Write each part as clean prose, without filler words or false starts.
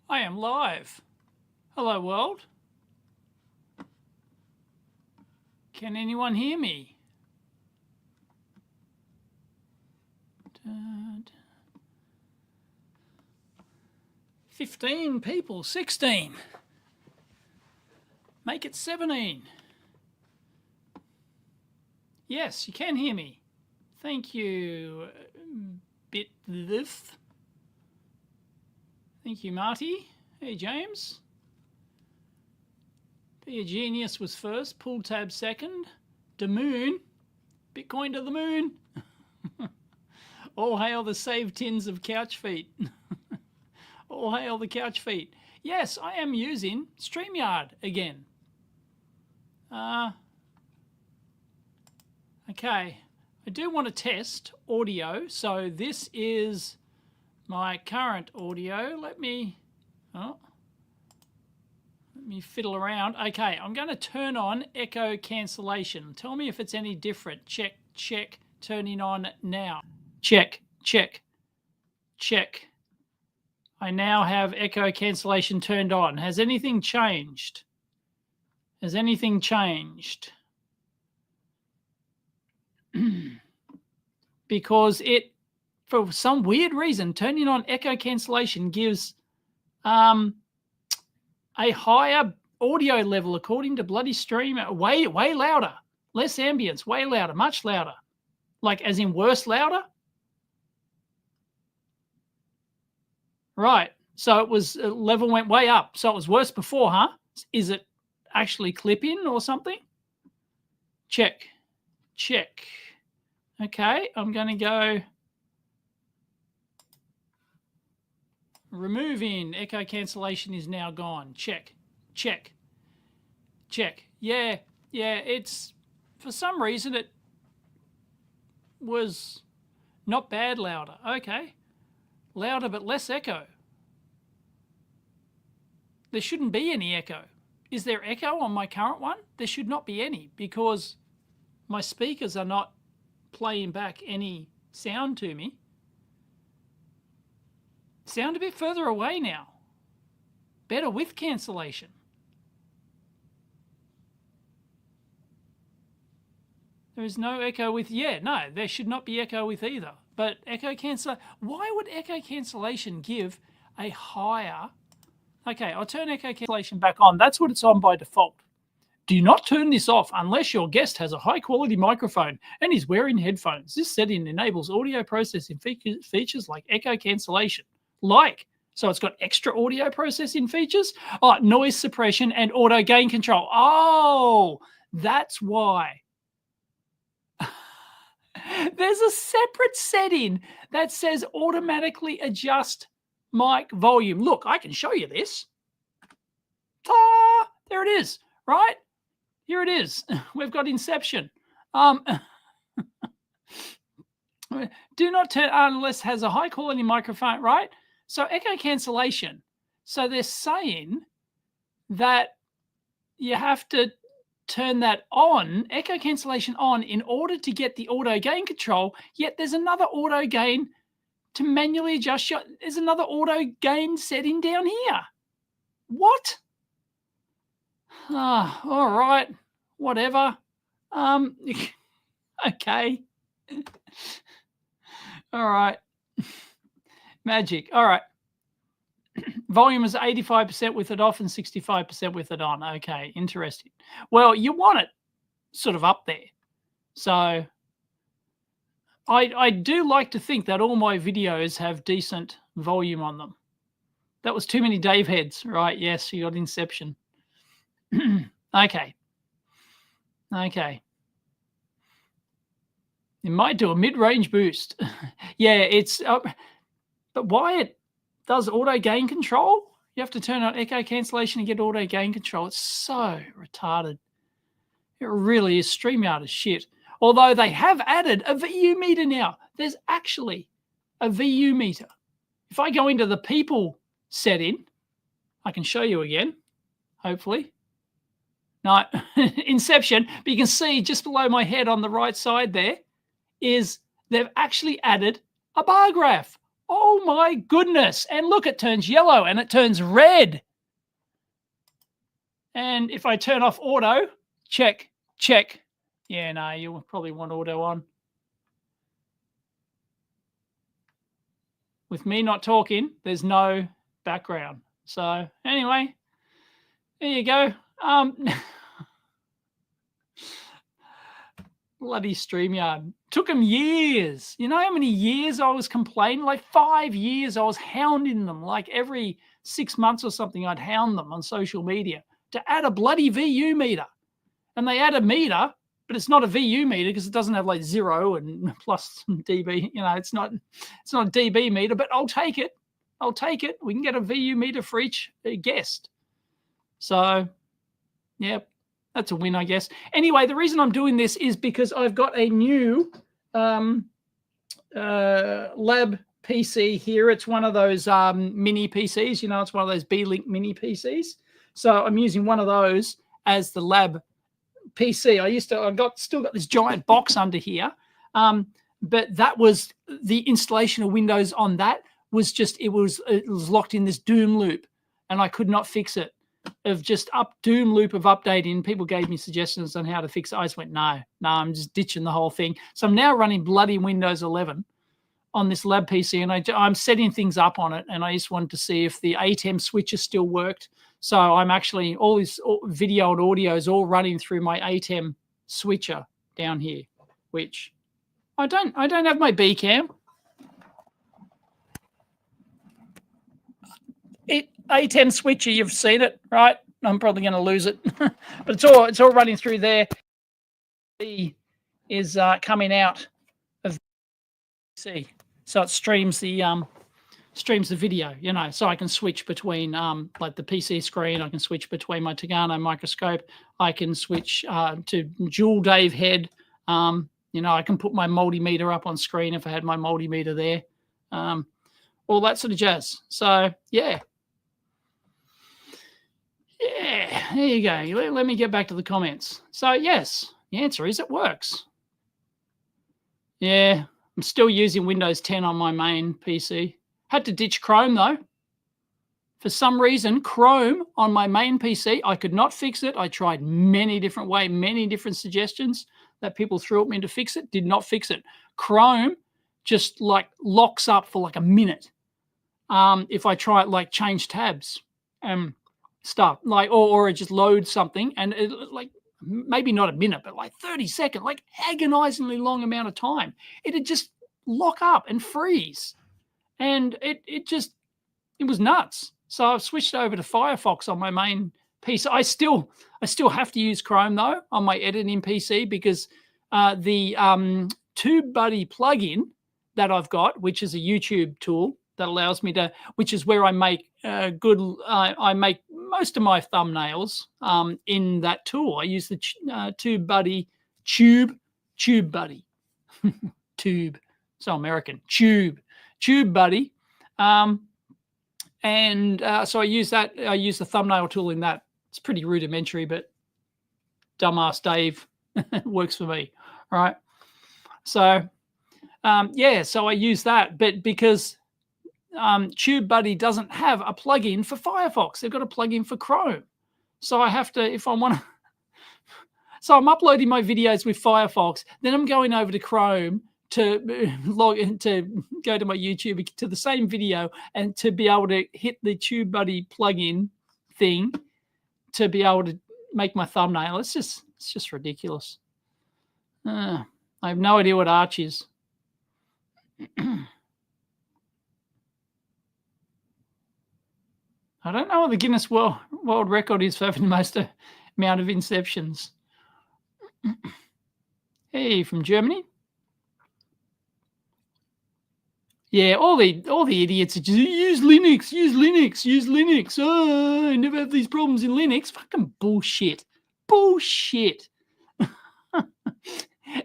I am live. Hello, world. Can anyone hear me? 15 people, 16. Make it 17. Yes, you can hear me. Thank you, Bitlith. Thank you, Marty. Hey, James. Be a Genius was first. Pool Tab second. The moon. Bitcoin to the moon. All hail the saved tins of couch feet. All hail the couch feet. Yes, I am using StreamYard again. Okay, I do want to test audio. So this is my current audio. Let me fiddle around. Okay, I'm going to turn on echo cancellation. Tell me if it's any different. Check, check, turning on now. Check, check, check. I now have echo cancellation turned on. Has anything changed? Has anything changed? Because it, for some weird reason, turning on echo cancellation gives a higher audio level according to bloody stream, way louder, less ambience, way louder, much louder. Like as in worse louder? Right. So it was, level went way up. So it was worse before, huh? Is it actually clipping or something? Check. Check. Okay, I'm going to go removing. Echo cancellation is now gone. Check. Check. Check. Yeah, it's, for some reason, it was not bad louder. Okay. Louder but less echo. There shouldn't be any echo. Is there echo on my current one? There should not be any because my speakers are not playing back any sound to me. Sound a bit further away now. Better with cancellation. There is no echo with, no, there should not be echo with either. But echo cancel, why would echo cancellation give a higher? Okay, I'll turn echo cancellation back on. That's what it's on by default. Do not turn this off unless your guest has a high quality microphone and is wearing headphones. This setting enables audio processing features like echo cancellation. So it's got extra audio processing features, noise suppression and auto gain control. Oh, that's why. There's a separate setting that says automatically adjust mic volume. Look, I can show you this. Ta! There it is, right? Here it is. We've got Inception. Do not turn unless has a high quality microphone, right? So echo cancellation. So they're saying that you have to turn that on, echo cancellation on, in order to get the auto gain control, yet there's another auto gain to manually adjust there's another auto gain setting down here. What? All right, whatever. Okay. All right. Magic. All right. Volume is 85% with it off and 65% with it on. Okay, interesting. Well, you want it sort of up there. So I do like to think that all my videos have decent volume on them. That was too many Dave heads, right? Yes, you got Inception. Okay. Okay. It might do a mid-range boost. Yeah, it's... but why it does auto gain control? You have to turn on echo cancellation and get auto gain control. It's so retarded. It really is. StreamYard is shit. Although they have added a VU meter now. There's actually a VU meter. If I go into the people setting, I can show you again, hopefully. No, Inception. But you can see just below my head on the right side there is they've actually added a bar graph Oh my goodness. And look, it turns yellow and it turns red. And if I turn off auto, check. Yeah, no, you'll probably want auto on. With me not talking, there's no background. So anyway, there you go. Bloody StreamYard. Took them years. You know how many years I was complaining? Like 5 years I was hounding them. Like every 6 months or something, I'd hound them on social media to add a bloody VU meter. And they add a meter, but it's not a VU meter because it doesn't have like 0 and plus dB. You know, it's not a dB meter, but I'll take it. We can get a VU meter for each guest. So, yeah, that's a win, I guess. Anyway, the reason I'm doing this is because I've got a new lab PC here. It's one of those mini PCs. You know, it's one of those B-Link mini PCs. So I'm using one of those as the lab PC. I've still got this giant box under here. But that was the installation of Windows on that was just, it was locked in this doom loop and I could not fix it. Of just doom loop of updating. People gave me suggestions on how to fix it. I just went, no, I'm just ditching the whole thing. So I'm now running bloody Windows 11 on this lab PC, and I'm setting things up on it, and I just wanted to see if the ATEM switcher still worked. So I'm actually, all this video and audio is all running through my ATEM switcher down here, which I don't have my B cam. ATEM switcher, you've seen it, right? I'm probably going to lose it, but it's all running through there. B is coming out of C, so it streams the video, you know. So I can switch between like the PC screen. I can switch between my Tagano microscope. I can switch to dual Dave head. You know, I can put my multimeter up on screen if I had my multimeter there. All that sort of jazz. So yeah. Yeah, there you go. Let me get back to the comments. So, yes, the answer is it works. Yeah, I'm still using Windows 10 on my main PC. Had to ditch Chrome, though. For some reason, Chrome on my main PC, I could not fix it. I tried many different ways, many different suggestions that people threw at me to fix it. Did not fix it. Chrome just, like, locks up for, like, a minute. If I try, like, change tabs. Stuff like or it just loads something and it, like maybe not a minute but like 30 seconds, like agonizingly long amount of time, it'd just lock up and freeze, and it was nuts. So I've switched over to Firefox on my main PC. I still have to use Chrome though on my editing PC because the TubeBuddy plugin that I've got, which is a YouTube tool that allows me to, which is where I make I make most of my thumbnails in that tool. I use the TubeBuddy, TubeBuddy, Tube, so American, TubeBuddy, and so I use that. I use the thumbnail tool in that. It's pretty rudimentary, but dumbass Dave works for me, right? So yeah, so I use that, but because TubeBuddy doesn't have a plugin for Firefox. They've got a plugin for Chrome. So I have to, if I want to, so I'm uploading my videos with Firefox, then I'm going over to Chrome to log in, to go to my YouTube, to the same video, and to be able to hit the TubeBuddy plugin thing to be able to make my thumbnail. It's just ridiculous. I have no idea what Arch is. I don't know what the Guinness World Record is for having the most amount of inceptions. Hey, from Germany. Yeah, all the idiots are just use Linux. Oh, I never have these problems in Linux. Fucking bullshit.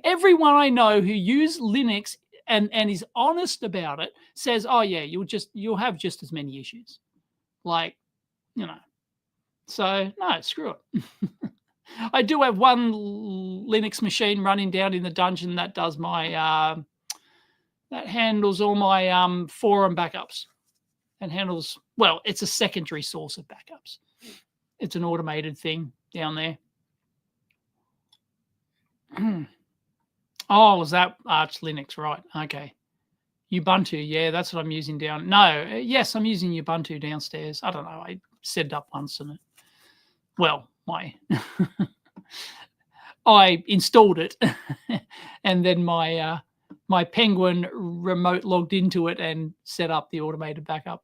Everyone I know who use Linux and is honest about it says, oh yeah, you'll have just as many issues. Like, you know, so no, screw it. I do have one Linux machine running down in the dungeon that does my That handles all my forum backups. And handles, well, it's a secondary source of backups. It's an automated thing down there. Oh, was that Arch Linux? Right. Okay. Ubuntu. Yeah, that's what I'm using down. No, yes, I'm using Ubuntu downstairs. I don't know. I set it up once and I installed it and then my Penguin remote logged into it and set up the automated backup.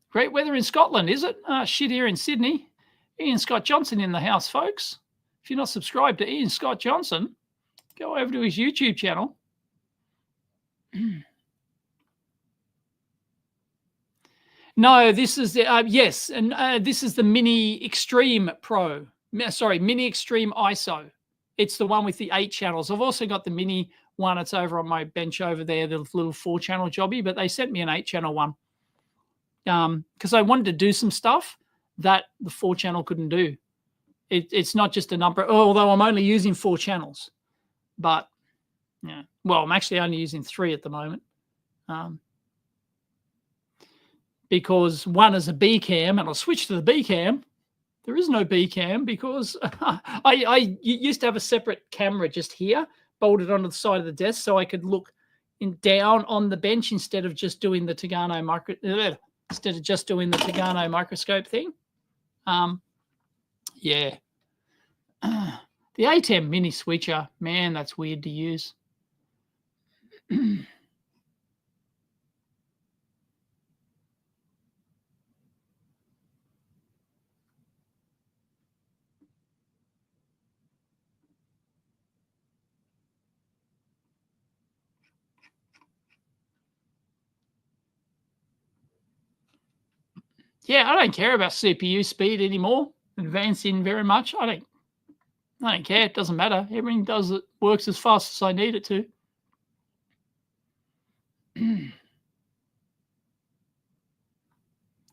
Great weather in Scotland, is it? Shit here in Sydney. Ian Scott Johnson in the house, folks. If you're not subscribed to Ian Scott Johnson, go over to his YouTube channel. No, this is the yes, and this is the Mini Extreme Pro. Sorry, Mini Extreme ISO. It's the one with the 8 channels. I've also got the mini one. It's over on my bench over there, the little 4-channel jobby, but they sent me an 8-channel one because I wanted to do some stuff that the 4-channel couldn't do. It's not just a number, although I'm only using 4 channels. But, yeah, well, I'm actually only using 3 at the moment. Because one is a B cam, and I'll switch to the B cam. There is no B cam because I used to have a separate camera just here, bolted onto the side of the desk, so I could look down on the bench instead of just doing the Tagano microscope thing. Yeah. The ATEM mini switcher, man, that's weird to use. Yeah, I don't care about CPU speed anymore, advancing very much. I don't care. It doesn't matter. Everything works as fast as I need it to.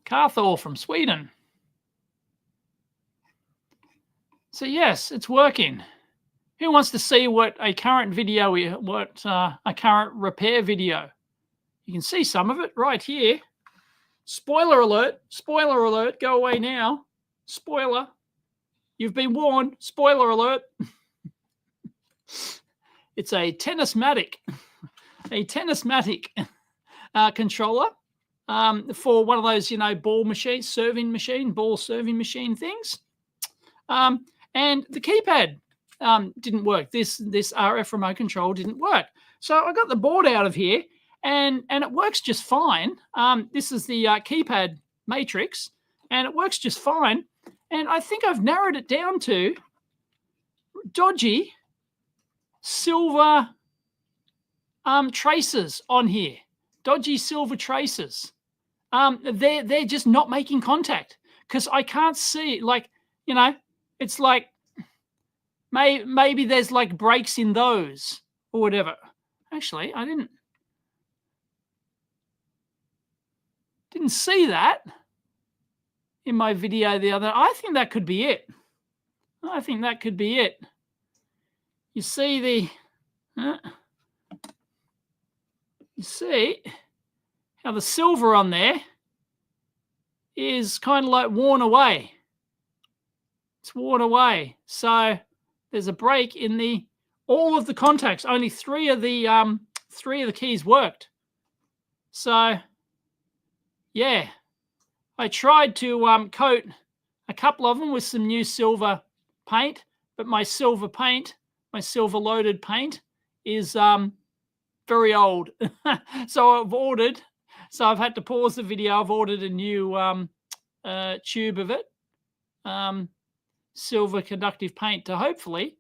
Carthor from Sweden. So yes, it's working. Who wants to see what a current video, a current repair video? You can see some of it right here. Spoiler alert, go away now. Spoiler, you've been warned, spoiler alert. It's a Tennismatic controller for one of those, ball serving machine things. And the keypad didn't work. This RF remote control didn't work. So I got the board out of here, and it works just fine. This is the keypad matrix, and it works just fine. And I think I've narrowed it down to dodgy silver traces on here. Dodgy silver traces. They're just not making contact because I can't see, it's like maybe there's like breaks in those or whatever. Actually, I didn't see that in my video the other. I think that could be it. You see you see how the silver on there is kind of like worn away. It's worn away. So there's a break in all of the contacts. Only 3 of the keys worked. So yeah, I tried to coat a couple of them with some new silver paint, but my silver loaded paint is very old. So I've had to pause the video. I've ordered a new tube of it, silver conductive paint, to hopefully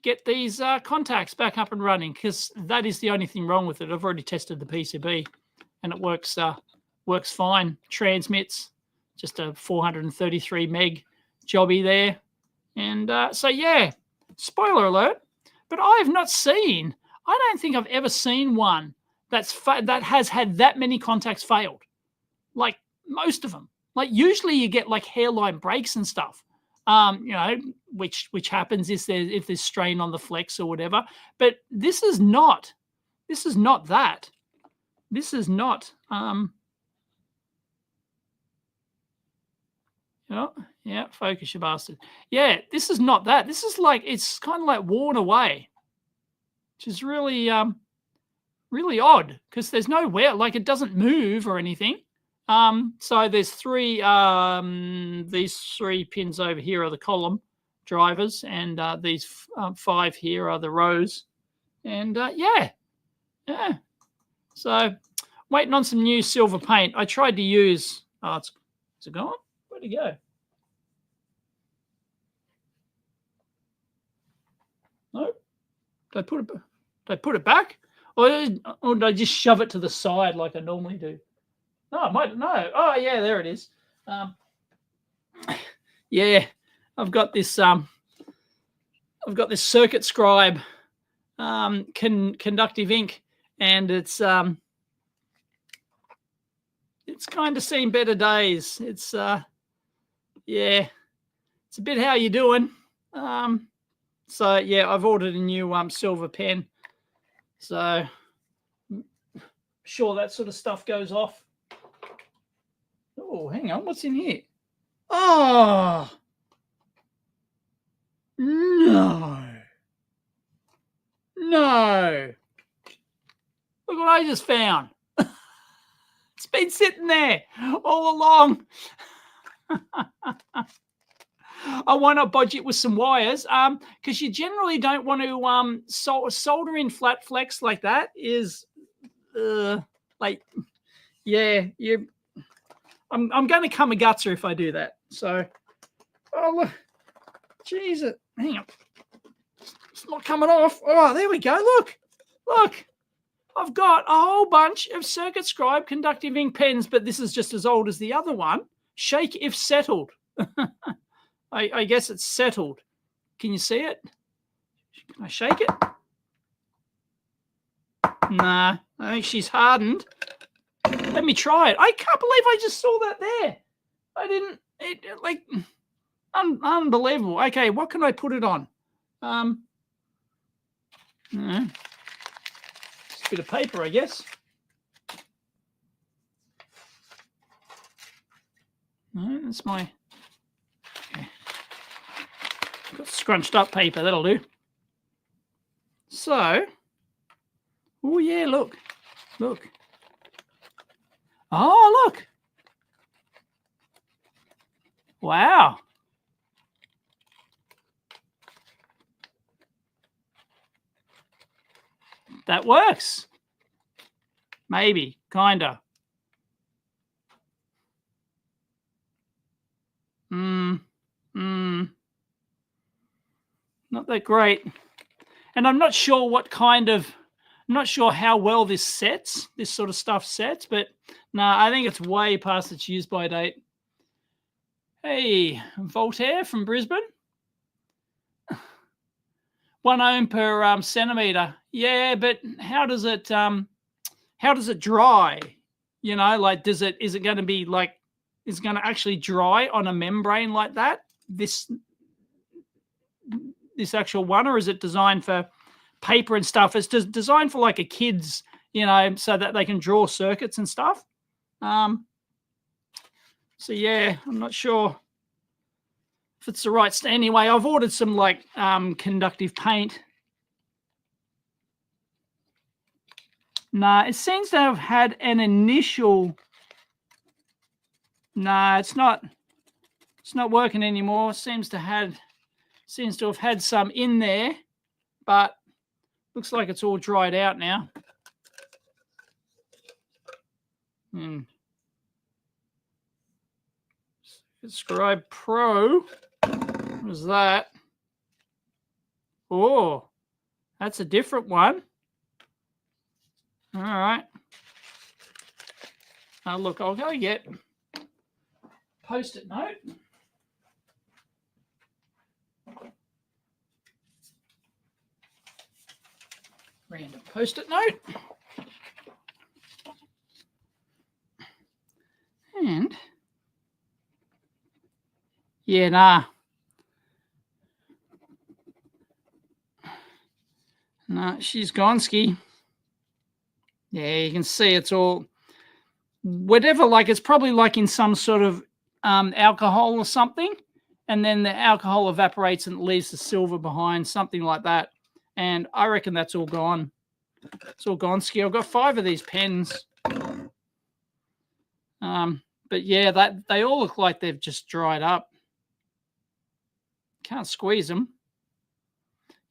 get these contacts back up and running, because that is the only thing wrong with it. I've already tested the PCB and it works fine. Transmits just a 433 meg jobby there. And so yeah, spoiler alert, but I don't think I've ever seen one that has had that many contacts failed. Like most of them. Like usually you get like hairline breaks and stuff. which happens if there's strain on the flex or whatever. But this is not that. This is not. Oh, yeah, focus, you bastard. Yeah, this is not that. This is like, it's kind of like worn away, which is really really odd because there's no wear, like it doesn't move or anything. So there's these 3 pins over here are the column drivers, and these 5 here are the rows. And yeah. So waiting on some new silver paint. I tried to use. Oh, is it gone? Where'd it go? No. Did I put it back? Or did I just shove it to the side like I normally do? No, no. Oh, yeah, there it is. Yeah, I've got this Circuit Scribe conductive ink, and it's kind of seen better days. It's yeah, it's a bit how you doing. So yeah, I've ordered a new silver pen. So sure that sort of stuff goes off. Oh, hang on, what's in here? Oh no. Look what I just found. It's been sitting there all along. I want to bodge it with some wires, because you generally don't want to solder in flat flex like that. Is like, yeah, I'm going to come a gutser if I do that. So, oh look, Jesus, hang on, it's not coming off. Oh, there we go. Look, I've got a whole bunch of Circuit Scribe conductive ink pens, but this is just as old as the other one. Shake if settled. I guess it's settled. Can you see it? Can I shake it? Nah, I think she's hardened. Let me try it. I can't believe I just saw that there. I didn't. Like, unbelievable. Okay, what can I put it on? Just a bit of paper, I guess. No, that's my. Okay. Got scrunched up paper. That'll do. So, oh yeah, look. Oh, look. Wow. That works. Maybe, kinda. Not that great. And I'm not sure I'm not sure how well this sort of stuff sets, but no, I think it's way past its use by date. Hey, Voltaire from Brisbane. 1 ohm per centimeter. Yeah, but how does it dry? You know, like, is it going to be like, is it going to actually dry on a membrane like that? This actual one, or is it designed for paper and stuff? It's designed for like a kid's, you know, so that they can draw circuits and stuff. So yeah, I'm not sure if it's the right. Anyway, I've ordered some like conductive paint. Nah, it seems to have had an initial. Nah, it's not working anymore. Seems to have had some in there, but looks like it's all dried out now. Scribe Pro. What was that? Oh, that's a different one. All right. Now look, I'll go get Post-it note. Random Post-it note. And yeah, nah. No, she's gone, ski. Yeah, you can see it's all whatever, like it's probably like in some sort of alcohol or something, and then the alcohol evaporates and leaves the silver behind, something like that. And I reckon that's all gone. It's all gone, ski. I've got 5 of these pens. But yeah, that they all look like they've just dried up. Can't squeeze them.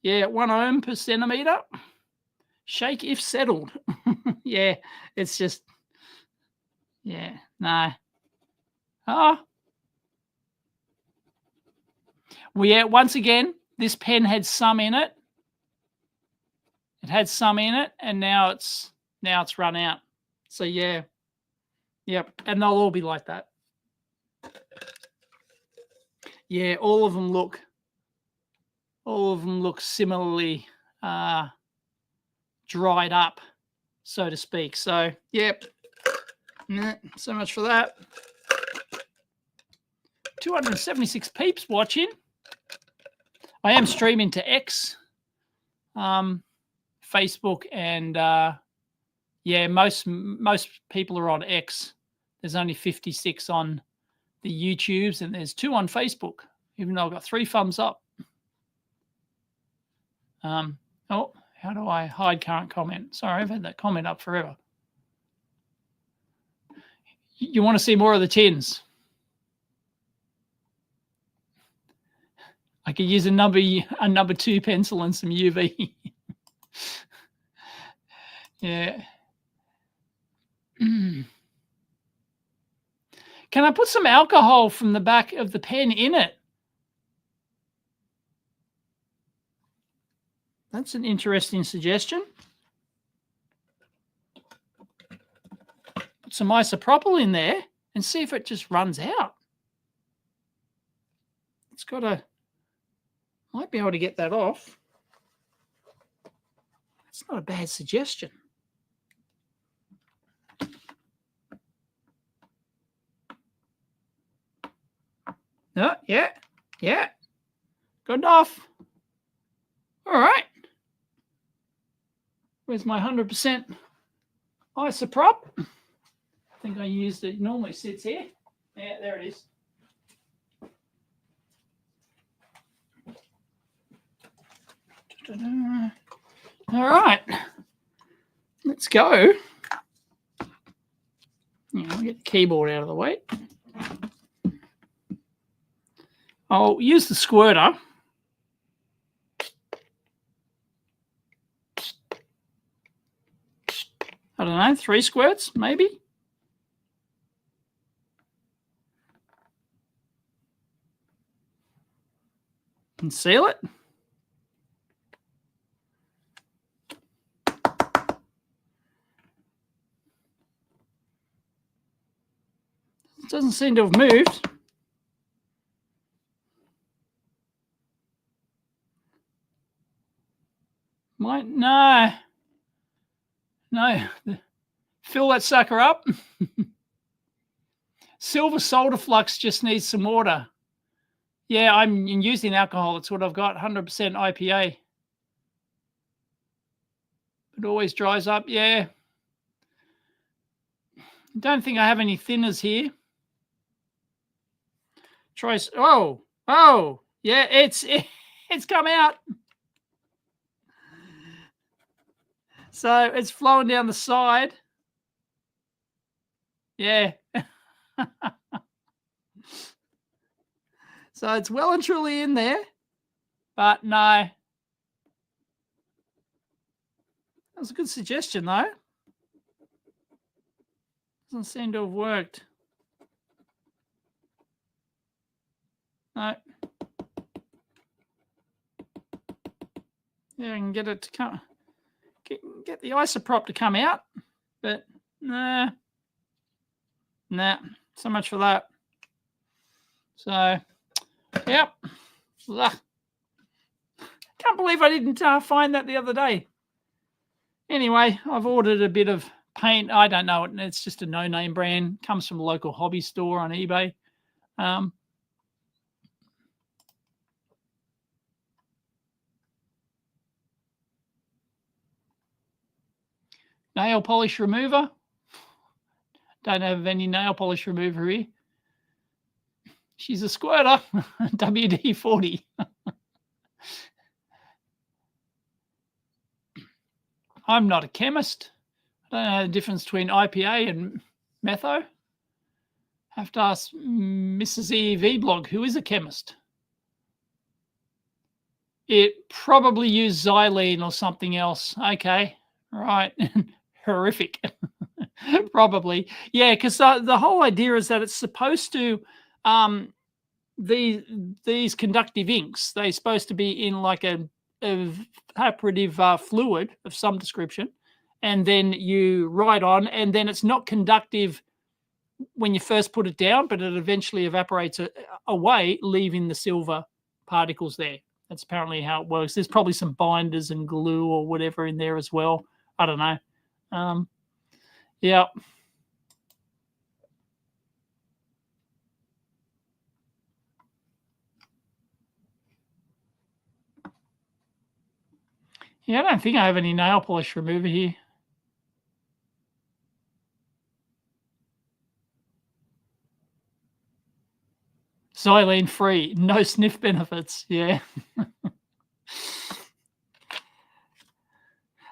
Yeah, 1 ohm per centimeter. Shake if settled. Yeah, it's just, yeah, no. Well, yeah, once again, this pen had some in it. It had some in it, and now it's run out. So yeah, yep, and they'll all be like that. Yeah, all of them look similarly dried up, so to speak. So yep, so much for that. 276 peeps watching. I am streaming to X, Facebook, and yeah, most people are on X. There's only 56 on the YouTubes, and there's 2 on Facebook, even though I've got 3 thumbs up. Oh, how do I hide current comment? Sorry, I've had that comment up forever. You want to see more of the tins? I could use a number 2 pencil and some UV. Yeah. Can I put some alcohol from the back of the pen in it? That's an interesting suggestion. Put some isopropyl in there and see if it just runs out. It's got to, might be able to get that off. That's not a bad suggestion. No, yeah, good enough. All right. Where's my 100% isoprop? I think I used it. It normally sits here. Yeah, there it is. All right. Let's go. Yeah, I'll get the keyboard out of the way. I'll use the squirter. I don't know, 3 squirts, maybe. And seal it. It doesn't seem to have moved. No. Fill that sucker up. Silver solder flux just needs some water. Yeah, I'm using alcohol. That's what I've got, 100% IPA. It always dries up. Yeah. Don't think I have any thinners here. Try. Oh, yeah, it's come out. So it's flowing down the side. Yeah. So it's well and truly in there, but no. That was a good suggestion, though. Doesn't seem to have worked. No. Yeah, I can get it to come. Get the isoprop to come out, but nah. So much for that. So, yep. Ugh. Can't believe I didn't find that the other day. Anyway, I've ordered a bit of paint. I don't know it. It's just a no-name brand. Comes from a local hobby store on eBay. Nail polish remover. Don't have any nail polish remover here. She's a squirter. WD-40. I'm not a chemist. I don't know the difference between IPA and metho. Have to ask Mrs. EEVblog, who is a chemist. It probably used xylene or something else. Okay, right. Horrific. Probably. Yeah, because the whole idea is that it's supposed to, these conductive inks, they're supposed to be in like a evaporative fluid of some description, and then you write on, and then it's not conductive when you first put it down, but it eventually evaporates away, leaving the silver particles there. That's apparently how it works. There's probably some binders and glue or whatever in there as well. I don't know. Yeah. Yeah, I don't think I have any nail polish remover here. Xylene free, no sniff benefits. Yeah.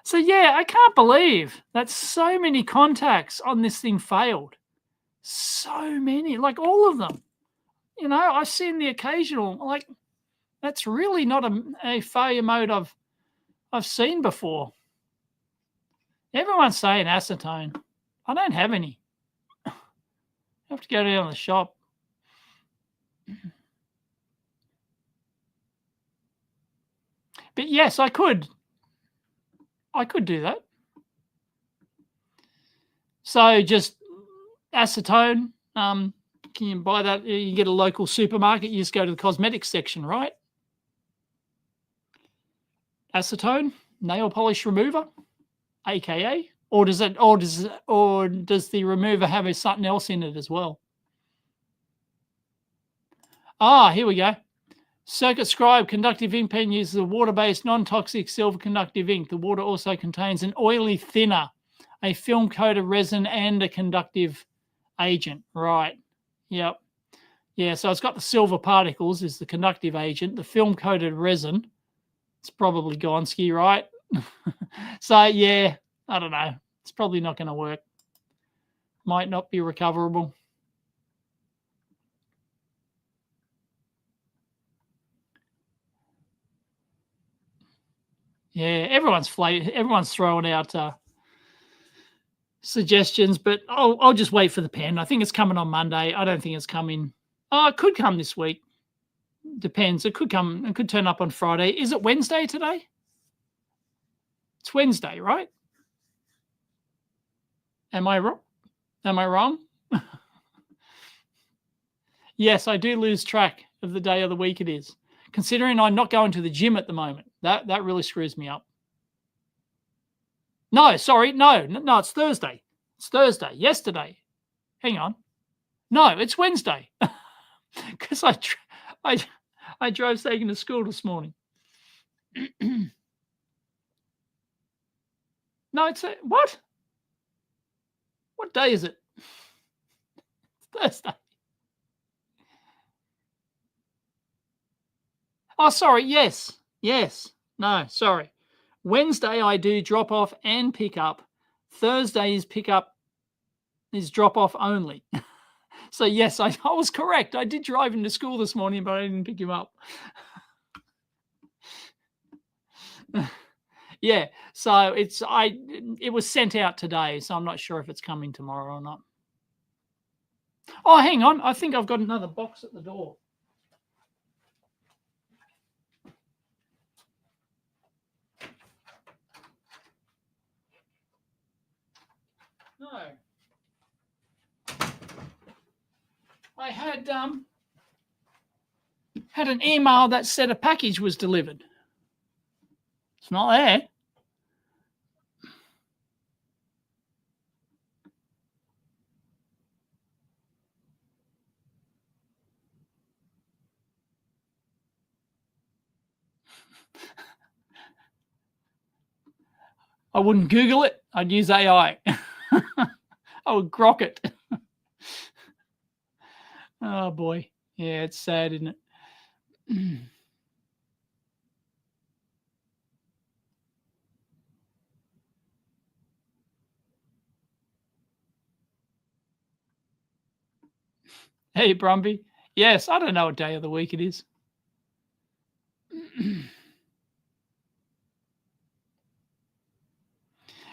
So yeah, I can't believe that so many contacts on this thing failed. So many, like all of them. You know, I've seen the occasional, like that's really not a failure mode I've seen before. Everyone's saying acetone. I don't have any. I have to go down to the shop. But yes, I could do that. So just acetone. Can you buy that? You get a local supermarket. You just go to the cosmetics section, right? Acetone, nail polish remover, aka, or does the remover have something else in it as well? Ah, here we go. Circuit Scribe conductive ink pen uses a water-based, non-toxic silver conductive ink. The water also contains an oily thinner, a film-coated resin, and a conductive agent. Right. Yep. Yeah, so it's got the silver particles is the conductive agent. The film-coated resin, it's probably Gonski, right? So, yeah, I don't know. It's probably not going to work. Might not be recoverable. Yeah, everyone's throwing out suggestions, but I'll just wait for the pen. I think it's coming on Monday. I don't think it's coming. Oh, it could come this week. Depends. It could come. It could turn up on Friday. Is it Wednesday today? It's Wednesday, right? Am I wrong? Am I wrong? Yes, I do lose track of the day of the week it is. Considering I'm not going to the gym at the moment, that really screws me up. No, sorry, no, it's Thursday. It's Thursday. Yesterday. Hang on. No, it's Wednesday. Because I drove Sagan to school this morning. No, it's what? What day is it? It's Thursday. Oh, sorry. Yes. No, sorry. Wednesday I do drop off and pick up. Thursday is drop off only. So yes, I was correct. I did drive him to school this morning, but I didn't pick him up. Yeah. So it was sent out today, so I'm not sure if it's coming tomorrow or not. Oh, hang on. I think I've got another box at the door. No. I had an email that said a package was delivered. It's not there. I wouldn't Google it. I'd use AI. I would grok it. Oh, boy. Yeah, it's sad, isn't it? Hey, Brumby. Yes, I don't know what day of the week it is.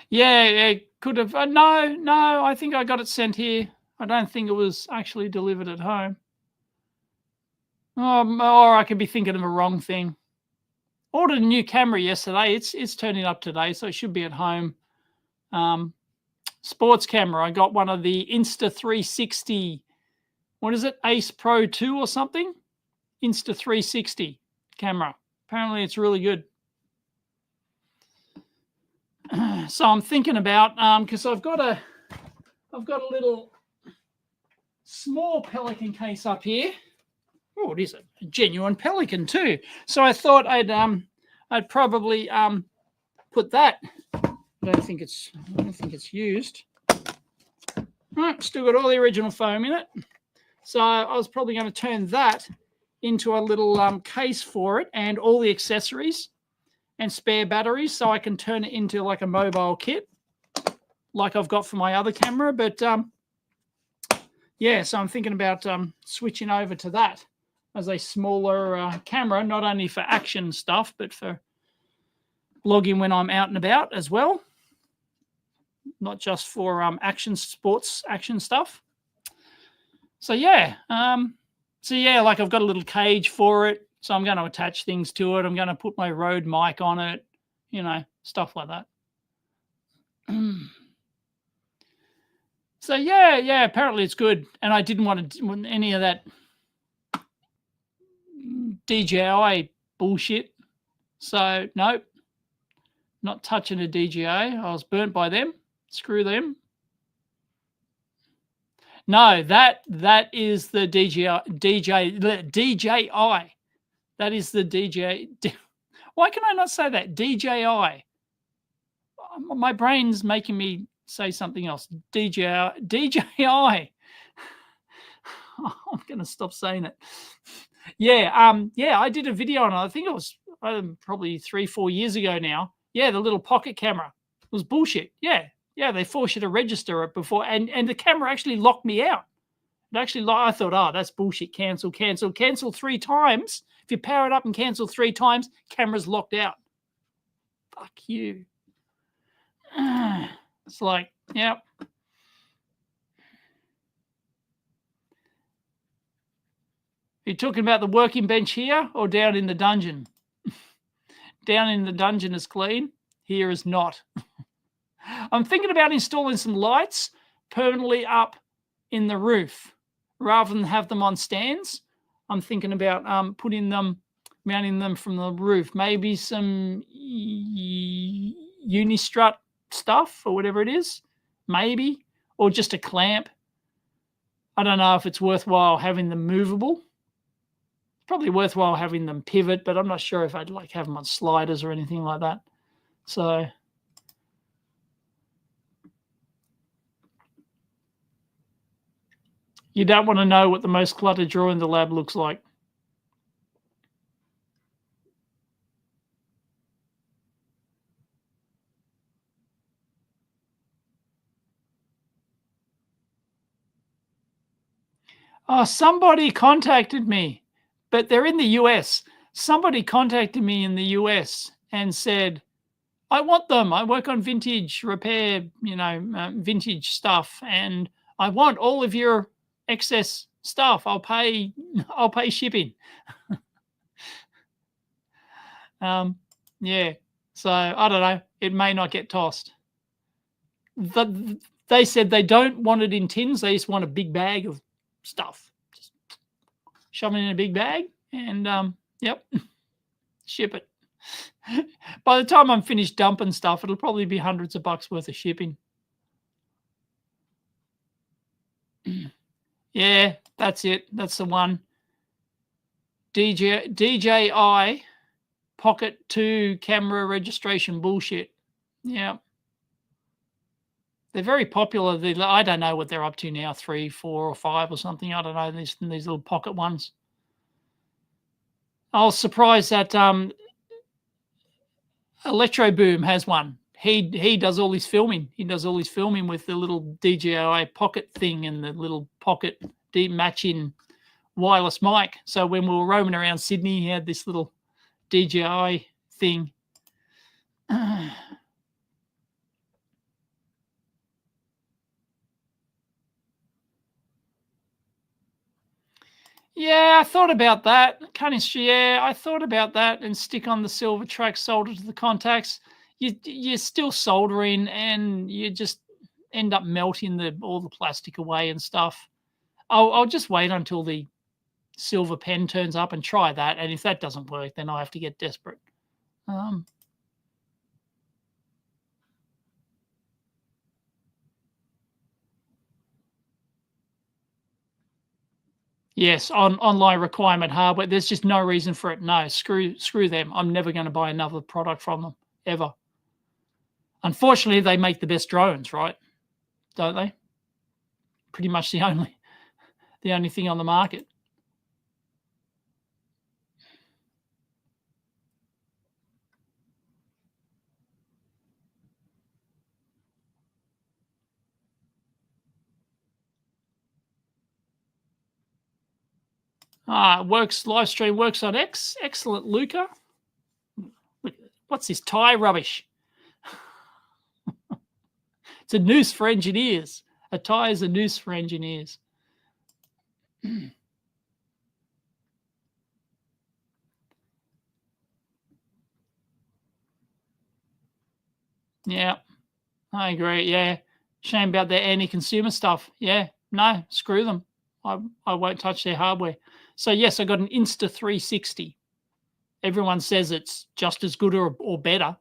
Yeah, it could have. No, I think I got it sent here. I don't think it was actually delivered at home. Or I could be thinking of a wrong thing. Ordered a new camera yesterday. It's turning up today, so it should be at home. Sports camera. I got one of the Insta360. What is it? Ace Pro 2 or something? Insta360 camera. Apparently, it's really good. So I'm thinking about because I've got a little small Pelican case up here. Oh, it is a genuine Pelican too. So I thought I'd probably put that. I don't think it's used. Right, still got all the original foam in it. So I was probably going to turn that into a little case for it and all the accessories and spare batteries, so I can turn it into like a mobile kit, like I've got for my other camera. But yeah, so I'm thinking about switching over to that as a smaller camera, not only for action stuff, but for vlogging when I'm out and about as well. Not just for sports action stuff. So yeah, like I've got a little cage for it. So I'm going to attach things to it. I'm going to put my Rode mic on it, stuff like that. So yeah, apparently it's good. And I didn't want to do any of that DJI bullshit. So nope, not touching a DJI. I was burnt by them. Screw them. No, that is the DJI. That is the DJI. Why can I not say that? DJI. My brain's making me say something else. DJI. I'm going to stop saying it. Yeah, I did a video on it. I think it was probably 3-4 years ago now. Yeah, the little pocket camera. It was bullshit. Yeah, they force you to register it before, and the camera actually locked me out. It actually, I thought, oh, that's bullshit. Cancel 3 times. If you power it up and cancel 3 times, camera's locked out. Fuck you. It's like, yep. Are you talking about the working bench here or down in the dungeon? Down in the dungeon is clean. Here is not. I'm thinking about installing some lights permanently up in the roof rather than have them on stands. I'm thinking about mounting them from the roof. Maybe some Unistrut stuff or whatever it is, maybe, or just a clamp. I don't know if it's worthwhile having them movable. Probably worthwhile having them pivot, but I'm not sure if I'd like have them on sliders or anything like that. So you don't want to know what the most cluttered drawer in the lab looks like. Oh, somebody contacted me, but they're in the US. Somebody contacted me in the US and said, I want them. I work on vintage repair, vintage stuff, and I want all of your excess stuff. I'll pay shipping. Yeah. So I don't know. It may not get tossed. They said they don't want it in tins. They just want a big bag of stuff. Just shove it in a big bag and yep, ship it. By the time I'm finished dumping stuff, it'll probably be hundreds of bucks worth of shipping. Yeah, that's it. That's the one. DJI Pocket 2 camera registration bullshit. Yeah, They're very popular. I don't know what they're up to now, 3, 4, or 5 or something. I don't know, these little pocket ones. I was surprised that Electro Boom has one. He does all his filming. He does all his filming with the little DJI pocket thing and the little pocket deep matching wireless mic. So when we were roaming around Sydney, he had this little DJI thing. Yeah, I thought about that. Yeah, I thought about that and stick on the silver track solder to the contacts. You're still soldering and you just end up melting all the plastic away and stuff. I'll just wait until the silver pen turns up and try that. And if that doesn't work, then I have to get desperate. Yes, on online requirement hardware. There's just no reason for it. No, screw them. I'm never going to buy another product from them ever. Unfortunately, they make the best drones, right? Don't they? Pretty much the only thing on the market. Works live stream works on X. Excellent, Luca. What's this tie rubbish? It's a noose for engineers. A tie is a noose for engineers. Yeah, I agree. Yeah, shame about their anti-consumer stuff. Yeah, no, screw them. I won't touch their hardware. So yes, I got an Insta360. Everyone says it's just as good or better.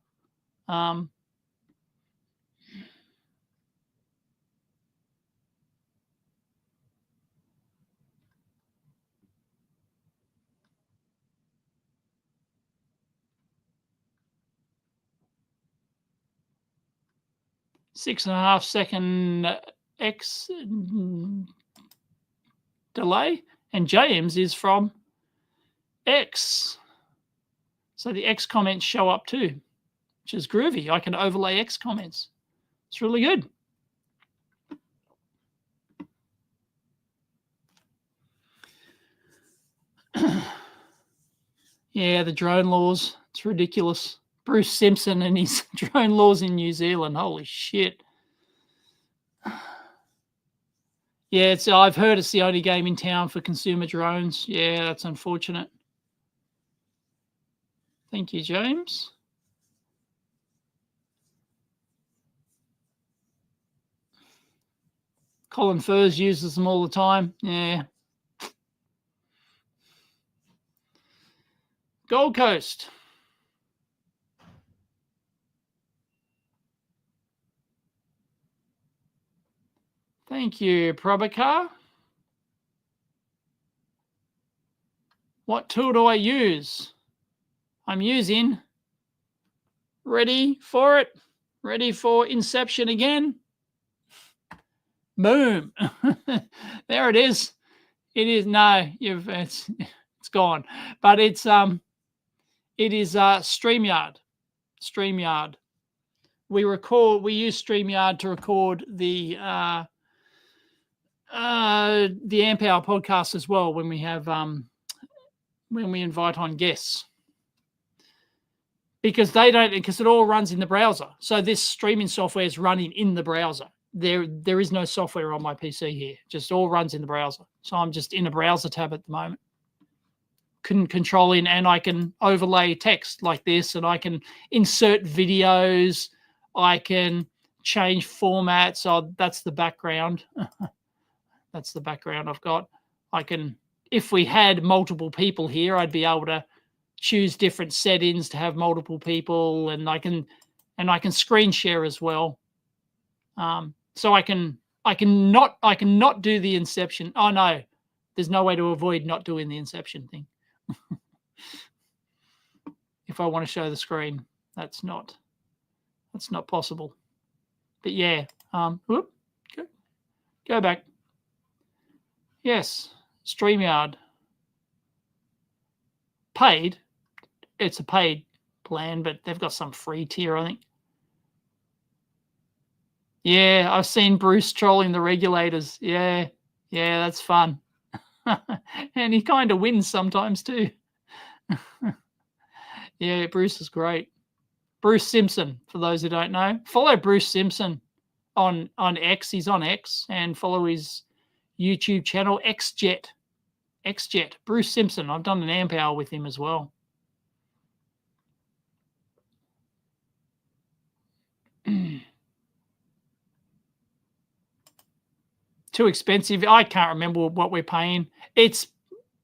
6.5 second X delay, and James is from X. So the X comments show up too, which is groovy. I can overlay X comments. It's really good. Yeah, the drone laws. It's ridiculous. Bruce Simpson and his drone laws in New Zealand. Holy shit. Yeah, I've heard it's the only game in town for consumer drones. Yeah, that's unfortunate. Thank you, James. Colin Furs uses them all the time. Yeah. Gold Coast. Thank you, Prabhakar. What tool do I use? I'm using, ready for it, ready for inception again. Boom. There it is. It is, no, it's gone. But it is StreamYard. StreamYard. We use StreamYard to record the Amp Hour podcast as well when we have when we invite on guests. Because it all runs in the browser. So this streaming software is running in the browser. There is no software on my PC here. Just all runs in the browser. So I'm just in a browser tab at the moment. Controlling, and I can overlay text like this, and I can insert videos. I can change formats. Oh, that's the background. That's the background I've got. I can, if we had multiple people here, I'd be able to choose different settings to have multiple people, and I can screen share as well. So I can not do the inception. Oh no, there's no way to avoid not doing the inception thing. If I want to show the screen, that's not possible. But yeah, Whoop, go back. Yes, StreamYard. Paid. It's a paid plan, but they've got some free tier, I think. Yeah, I've seen Bruce trolling the regulators. Yeah, that's fun. And he kind of wins sometimes too. Yeah, Bruce is great. Bruce Simpson, for those who don't know. Follow Bruce Simpson on X. He's on X, and follow his YouTube channel, XJet. Bruce Simpson. I've done an amp hour with him as well. Too expensive. I can't remember what we're paying. It's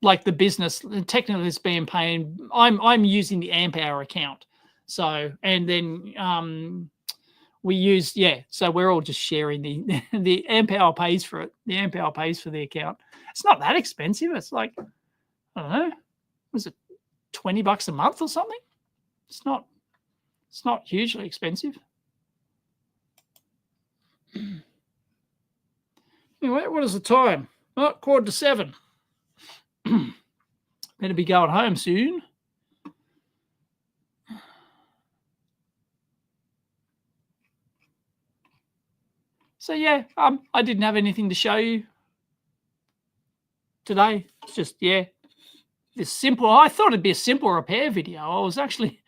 like the business. Technically, it's being paid. I'm using the amp hour account. So, and then we use, so we're all just sharing the amp hour pays for it. The amp hour pays for the account. It's not that expensive. It's like, I don't know, was it $20 a month or something? It's not hugely expensive. Anyway, what is the time? Oh, 6:45. Better be going home soon. So yeah, I didn't have anything to show you today. It's just, this simple. I thought it'd be a simple repair video. I was actually,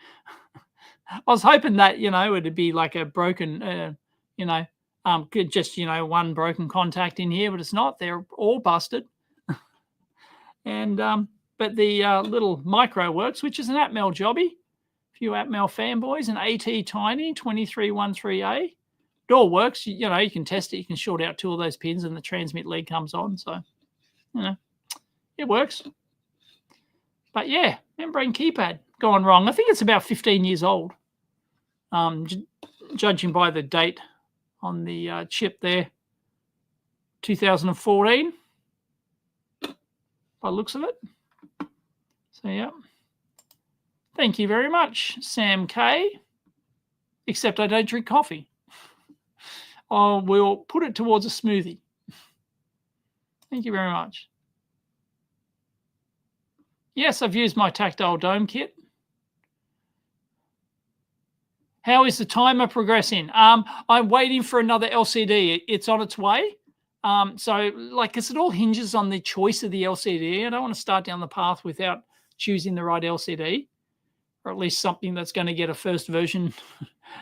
I was hoping that, it'd be like a broken, just, one broken contact in here, but it's not. They're all busted. And, but the little micro works, which is an Atmel jobby. A few Atmel fanboys, an AT Tiny 2313A. It all works. You can test it. You can short out 2 of those pins and the transmit lead comes on. So, it works. But yeah, membrane keypad gone wrong. I think it's about 15 years old. Judging by the date on the chip there, 2014, by the looks of it. So yeah. Thank you very much, Sam K. Except I don't drink coffee. We'll put it towards a smoothie. Thank you very much. Yes, I've used my tactile dome kit. How is the timer progressing? I'm waiting for another LCD. It's on its way. So, because it all hinges on the choice of the LCD. I don't want to start down the path without choosing the right LCD, or at least something that's going to get a first version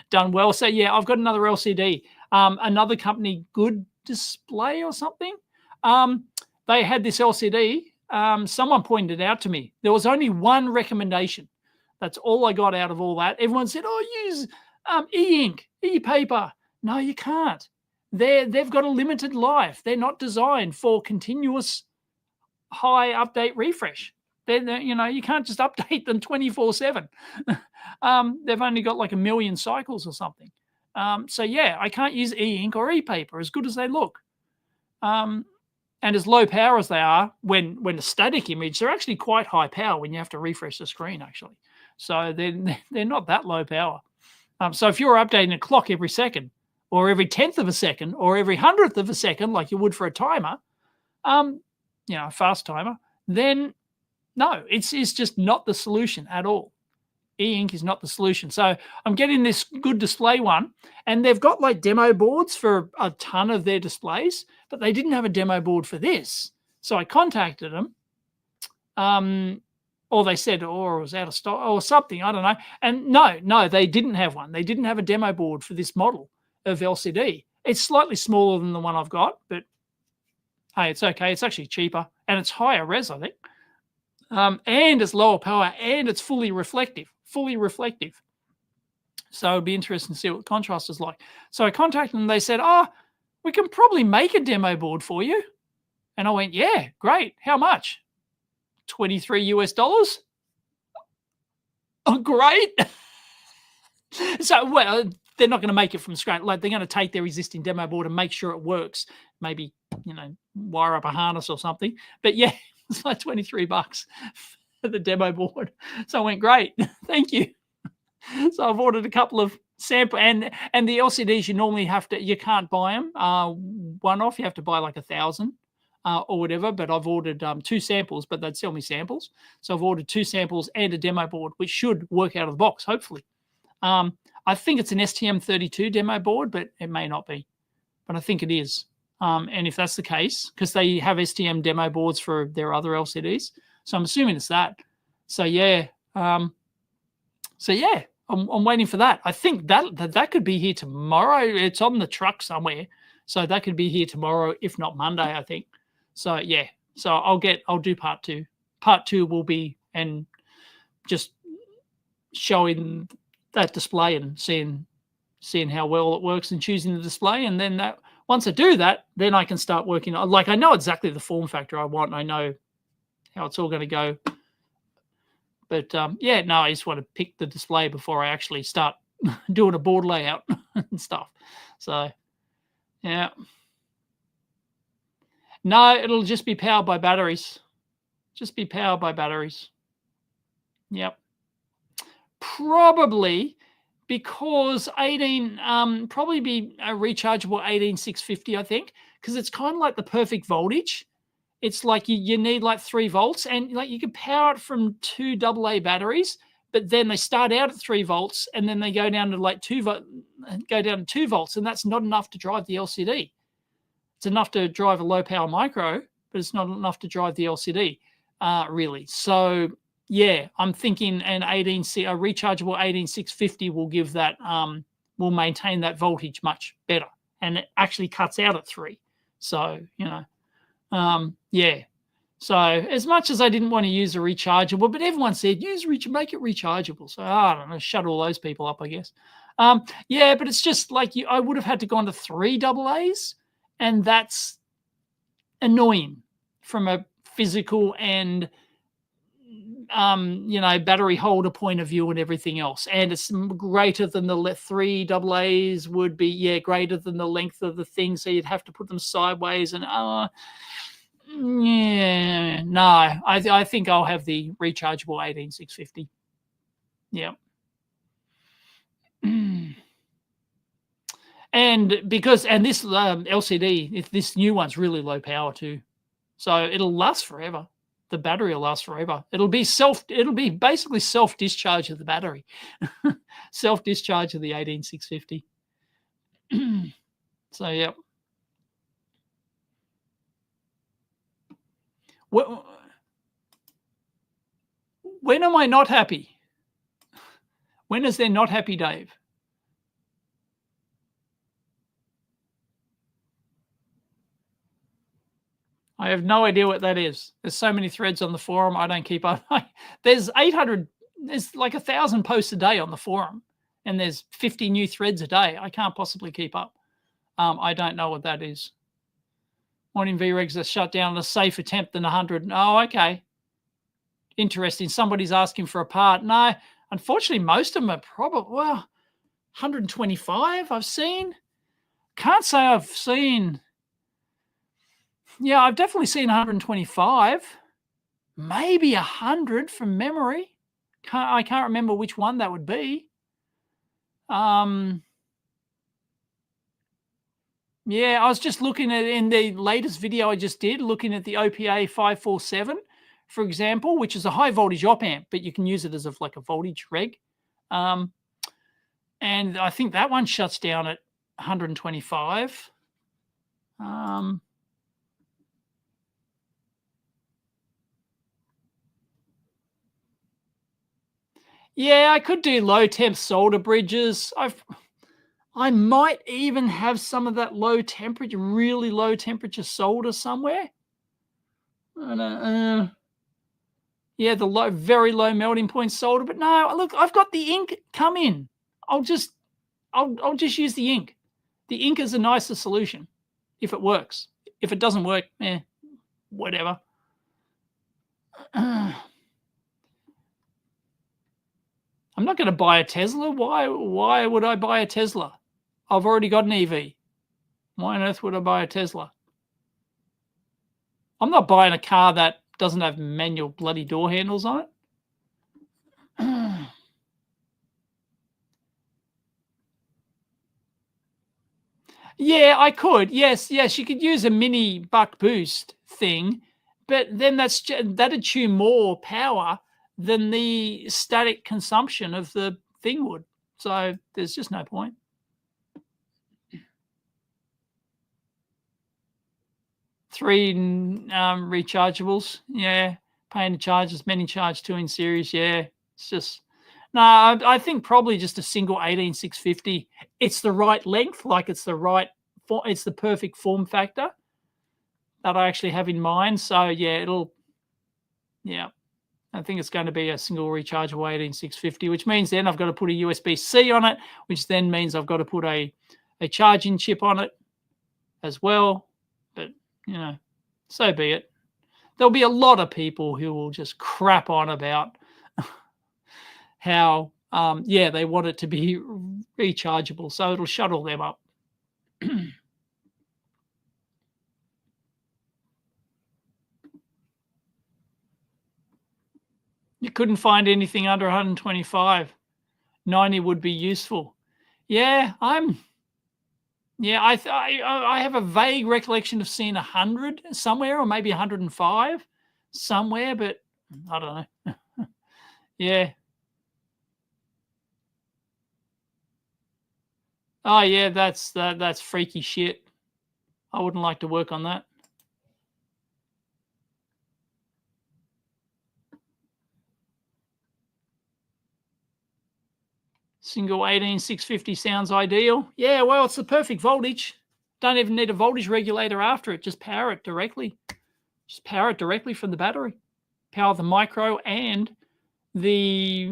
done well. So, yeah, I've got another LCD. Another company, Good Display or something. They had this LCD. Someone pointed it out to me. There was only one recommendation. That's all I got out of all that. Everyone said, use e-ink, e-paper. No, you can't. They've got a limited life. They're not designed for continuous high update refresh. You can't just update them 24/7. They've only got like 1 million cycles or something. So yeah, I can't use e-ink or e-paper as good as they look. And as low power as they are, when a static image, they're actually quite high power when you have to refresh the screen, actually. So they're not that low power. So if you're updating a clock every second, or every 10th of a second, or every 100th of a second, like you would for a timer, a fast timer, then no, it's just not the solution at all. E-ink is not the solution. So I'm getting this Good Display one, and they've got like demo boards for a ton of their displays, but they didn't have a demo board for this. So I contacted them, or they said, it was out of stock or something, I don't know. And no, they didn't have one. They didn't have a demo board for this model of LCD. It's slightly smaller than the one I've got, but hey, it's okay. It's actually cheaper, and it's higher res, I think. And it's lower power, and it's fully reflective. So it'd be interesting to see what the contrast is like. So I contacted them. They said, we can probably make a demo board for you. And I went, yeah, great. How much? $23 US. Oh, great. So, well, they're not going to make it from scratch. Like, they're going to take their existing demo board and make sure it works. Maybe, wire up a harness or something. But yeah, it's like $23 for the demo board. So I went, great. Thank you. So I've ordered a couple of sample, and the LCDs you can't buy them one off. You have to buy like 1,000 or whatever. But I've ordered 2 samples, but they'd sell me samples. So I've ordered 2 samples and a demo board, which should work out of the box, hopefully. I think it's an STM32 demo board, but it may not be. But I think it is. And if that's the case, because they have STM demo boards for their other LCDs, so I'm assuming it's that. So yeah, I'm waiting for that. I think that could be here tomorrow. It's on the truck somewhere, so that could be here tomorrow, if not Monday, I think. So yeah, so I'll do part 2. Part 2 will be and just showing that display and seeing how well it works and choosing the display, and then that. Once I do that, then I can start working on, like, I know exactly the form factor I want. I know how it's all going to go. But yeah, no, I just want to pick the display before I actually start doing a board layout and stuff. So, yeah. No, it'll just be powered by batteries. Just be powered by batteries. Yep. Probably because 18, probably be a rechargeable 18650, I think, because it's kind of like the perfect voltage. It's like you need like 3 volts, and like you can power it from 2 AA batteries, but then they start out at 3 volts and then they go down to like 2 volts, and that's not enough to drive the LCD. It's enough to drive a low power micro, but it's not enough to drive the LCD, really. So yeah, I'm thinking a rechargeable 18650 will give that, will maintain that voltage much better, and it actually cuts out at 3. So, yeah. So as much as I didn't want to use a rechargeable, but everyone said make it rechargeable. So I don't know, shut all those people up, I guess. Yeah, but it's just like I would have had to go on to 3 AA's, and that's annoying from a physical and battery holder point of view and everything else. And it's greater than the 3 AA's would be, greater than the length of the thing. So you'd have to put them sideways, and yeah, no, I think I'll have the rechargeable 18650. Yeah. And this LCD, this new one's really low power too. So it'll last forever. The battery will last forever. It'll be basically self-discharge of the battery. Self-discharge of the 18650. So yeah. When am I not happy? When is there not happy, Dave? I have no idea what that is. There's so many threads on the forum. I don't keep up. There's 800, there's like 1,000 posts a day on the forum, and there's 50 new threads a day. I can't possibly keep up. I don't know what that is. Morning VREGs are shut down, a safe attempt than 100. Oh, okay. Interesting. Somebody's asking for a part. No, unfortunately, most of them are probably, 125 I've seen. Can't say I've seen. Yeah, I've definitely seen 125. Maybe 100 from memory. I can't remember which one that would be. Yeah, I was just looking at in the latest video I just did, looking at the OPA 547, for example, which is a high voltage op amp, but you can use it as a voltage reg. And I think that one shuts down at 125. Yeah, I could do low temp solder bridges. I might even have some of that really low temperature solder somewhere. Yeah, the very low melting point solder. But no, look, I've got the ink come in. I'll just use the ink. The ink is a nicer solution if it works. If it doesn't work, whatever. I'm not going to buy a Tesla. Why would I buy a Tesla? I've already got an EV. Why on earth would I buy a Tesla? I'm not buying a car that doesn't have manual bloody door handles on it. Yeah, I could. Yes, yes, you could use a mini buck boost thing, but then that'd chew more power than the static consumption of the thing would. So there's just no point. Three rechargeables. Yeah, paying to charge as many charge two in series. Yeah, it's just no. I think probably just a single 18650. It's the right length, like it's the right. It's the perfect form factor that I actually have in mind. So yeah, yeah. I think it's going to be a single rechargeable 18650, which means then I've got to put a USB-C on it, which then means I've got to put a charging chip on it as well. But so be it. There'll be a lot of people who will just crap on about how they want it to be rechargeable, so it'll shuttle them up. You couldn't find anything under 125. 90 would be useful. Yeah, I have a vague recollection of seeing 100 somewhere, or maybe 105 somewhere, but I don't know. Yeah. Oh yeah, that's freaky shit. I wouldn't like to work on that. Single 18650 sounds ideal. Yeah, well, it's the perfect voltage. Don't even need a voltage regulator after it. Just power it directly. Just power it directly from the battery. Power the micro and the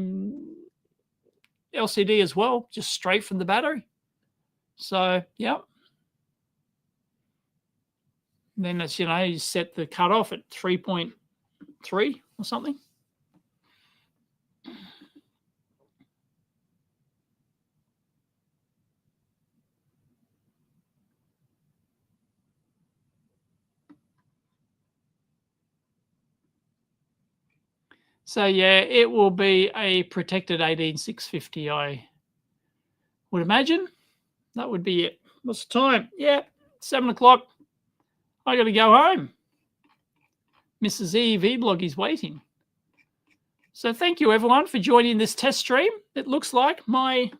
LCD as well, just straight from the battery. So, yep. Then that's, you set the cutoff at 3.3 or something. So yeah, it will be a protected 18650, I would imagine. That would be it. What's the time? Yeah, 7 o'clock. I got to go home. Mrs. EEVblog is waiting. So thank you everyone for joining this test stream. It looks like my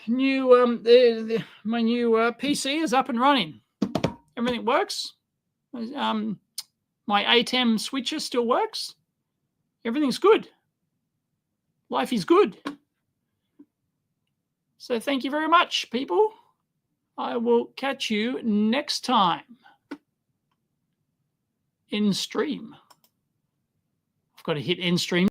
new PC is up and running. Everything works. My ATEM switcher still works. Everything's good. Life is good. So thank you very much, people. I will catch you next time in stream. I've got to hit end stream.